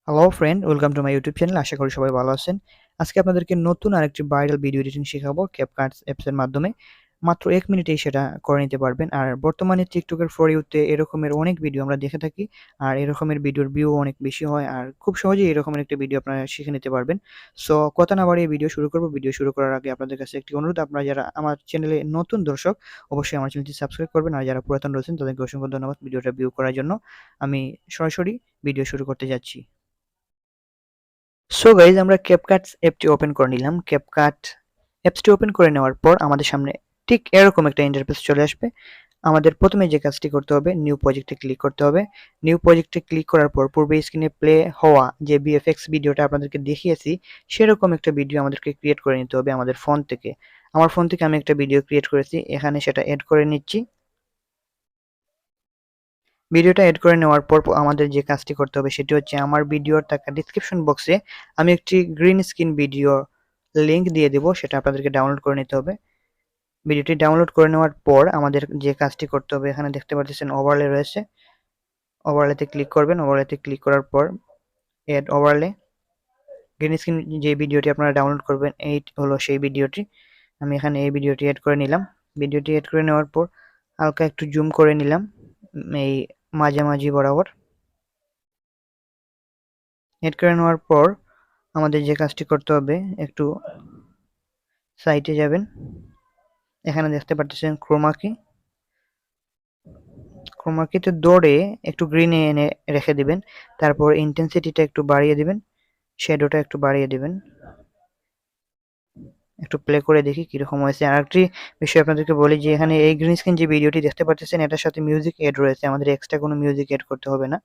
Hello friend, welcome to my YouTube channel. আশা করি সবাই ভালো আছেন। আজকে আপনাদেরকে নতুন আরেকটি ভাইরাল ভিডিও এডিটিং শেখাবো ক্যাপকাট অ্যাপসের মাধ্যমে। মাত্র 1 মিনিটেই সেটা করে নিতে পারবেন। আর বর্তমানে টিকটকের ফর ইউতে এরকমের অনেক ভিডিও আমরা দেখে থাকি। আর এরকমের ভিডিওর ভিউ অনেক বেশি হয়। আর খুব সহজেই এরকমের একটা ভিডিও আপনারা শিখে নিতে পারবেন। সো কথা না বাড়িয়ে ভিডিও শুরু করব। ভিডিও শুরু করার আগে আপনাদের কাছে একটি অনুরোধ, আপনারা যারা আমার চ্যানেলে নতুন দর্শক অবশ্যই আমার চ্যানেলটি সাবস্ক্রাইব করবেন। আর যারা পুরাতন রয়েছেন তাদেরকে অসংখ্য ধন্যবাদ ভিডিওটা ভিউ করার জন্য। আমি সরাসরি ভিডিও শুরু করতে যাচ্ছি। সো গাইজ, আমরা ক্যাপকাট অ্যাপটি ওপেন করে নিলাম। ক্যাপকাট অ্যাপসটি ওপেন করে নেওয়ার পর আমাদের সামনে ঠিক এরকম একটা ইন্টারফেস চলে আসবে। আমাদের প্রথমে যে কাজটি করতে হবে, নিউ প্রজেক্টে ক্লিক করতে হবে। নিউ প্রজেক্টে ক্লিক করার পর পূর্বে স্ক্রিনে প্লে হওয়া যে ভিএফএক্স ভিডিওটা আপনাদেরকে দেখিয়েছি সেরকম একটা ভিডিও আমাদেরকে ক্রিয়েট করে নিতে হবে আমাদের ফোন থেকে। আমার ফোন থেকে আমি একটা ভিডিও ক্রিয়েট করেছি, এখানে সেটা এড করে নিচ্ছি। ভিডিওটা এড করে নেওয়ার পর আমাদের যে কাজটি করতে হবে সেটি হচ্ছে, আমার ভিডিওর থাকা ডিসক্রিপশন বক্সে আমি একটি গ্রিন স্ক্রিন ভিডিও লিংক দিয়ে দেব, সেটা আপনাদেরকে ডাউনলোড করে নিতে হবে। ভিডিওটি ডাউনলোড করে নেওয়ার পর আমাদের যে কাজটি করতে হবে, এখানে দেখতে পাচ্ছেন ওভারলে রয়েছে, ওভারলেতে ক্লিক করবেন। ওভারলেতে ক্লিক করার পর এড ওভারলে, গ্রিন স্ক্রিন যে ভিডিওটি আপনারা ডাউনলোড করবেন এই হলো সেই ভিডিওটি। আমি এখানে এই ভিডিওটি এড করে নিলাম। ভিডিওটি এড করে নেওয়ার পর হালকা একটু জুম করে নিলাম এই মাঝামাঝি বরাবর। এড করে নেওয়ার পর আমাদের যে কাজটি করতে হবে, একটু সাইটে যাবেন। এখানে দেখতে পাচ্ছেন ক্রোমাকিতে দৌড়ে একটু গ্রিনে এনে রেখে দিবেন। তারপর ইন্টেন্সিটিটা একটু বাড়িয়ে দিবেন, শ্যাডোটা একটু বাড়িয়ে দিবেন। একটু প্লে করে দেখি কিরকম হয়েছে। আর একটি বিষয় আপনাদেরকে বলি যে এখানে এই গ্রিন স্ক্রিন যে ভিডিওটি দেখতে পাচ্ছেন এটার সাথে মিউজিক এড রয়েছে, আমাদের এক্সট্রা কোনো মিউজিক এড করতে হবে না।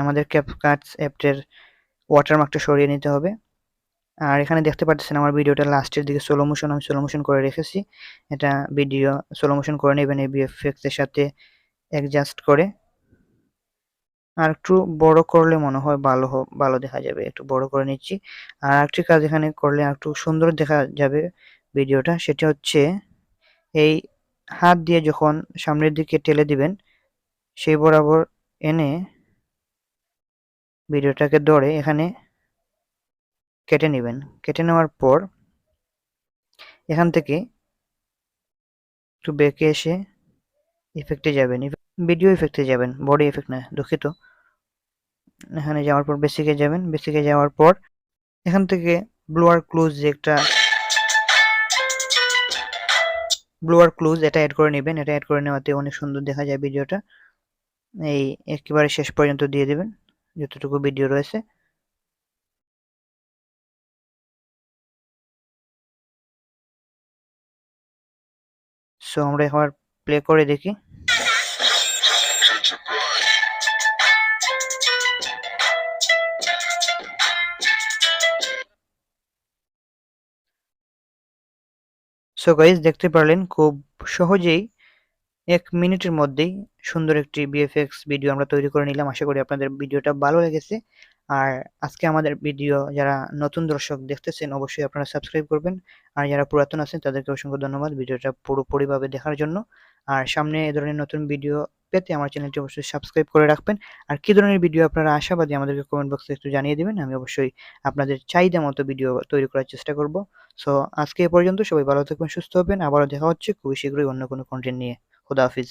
আমাদের ক্যাপকাট অ্যাপের ওয়াটারমার্কটা সরিয়ে নিতে হবে। আর এখানে দেখতে পাচ্ছেন আমার ভিডিওটা লাস্টের দিকে আমি স্লো মোশন করে রেখেছি। এটা ভিডিও স্লো মোশন করে নেবেন এই ভিএফএক্স এর সাথে অ্যাডজাস্ট করে। আর একটু বড় করলে মনে হয় ভালো দেখা যাবে, একটু বড় করে নিচ্ছি। আর আরেকটি কাজ এখানে করলে একটু সুন্দর দেখা যাবে ভিডিওটা, সেটা হচ্ছে এই হাত দিয়ে যখন সামনের দিকে ঠেলে দিবেন সেই বরাবর এনে ভিডিওটাকে ধরে এখানে কেটে নেবেন। কেটে নেওয়ার পর এখান থেকে একটু বেঁকে এসে ইফেক্টে যাবেন, ভিডিও ইফেক্টে যাবেন, বডি ইফেক্ট না, দুঃখিত। এখানে যাওয়ার পর বেসিকে যাবেন। বেসিকে যাওয়ার পর এখান থেকে ব্লোয়ার ক্লুজ এটা অ্যাড করে নেবেন। এটা অ্যাড করে নেওয়াতে অনেক সুন্দর দেখা যায় ভিডিওটা। এই একেবারে শেষ পর্যন্ত দিয়ে দেবেন যতটুকু ভিডিও রয়েছে। সো আমরা এবার প্লে করে দেখি। সো গাইস, দেখতে পারলেন খুব সহজেই 1 মিনিটের মধ্যেই সুন্দর একটি ভিএফএক্স ভিডিও আমরা তৈরি করে নিলাম। আশা করি আপনাদের ভিডিওটা ভালো লেগেছে। আর আজকে আমাদের ভিডিও যারা নতুন দর্শক দেখতেছেন অবশ্যই আপনারা সাবস্ক্রাইব করবেন। আর যারা পুরাতন আছেন তাদেরকে অসংখ্য ধন্যবাদ ভিডিওটা পুরোপুরিভাবে দেখার জন্য। আর সামনে এ ধরনের নতুন ভিডিও পেতে আমার চ্যানেলটি অবশ্যই সাবস্ক্রাইব করে রাখবেন। আর কি ধরনের ভিডিও আপনারা আশাবাদী আমাদেরকে কমেন্ট বক্সে একটু জানিয়ে দিবেন। আমি অবশ্যই আপনাদের চাহিদা মতো ভিডিও তৈরি করার চেষ্টা করব। সো আজকে এ পর্যন্ত, সবাই ভালো থাকবেন, সুস্থ হবেন। আবারও দেখা হচ্ছে খুবই শীঘ্রই অন্য কোনো কন্টেন্ট নিয়ে। খুদা হাফিজ।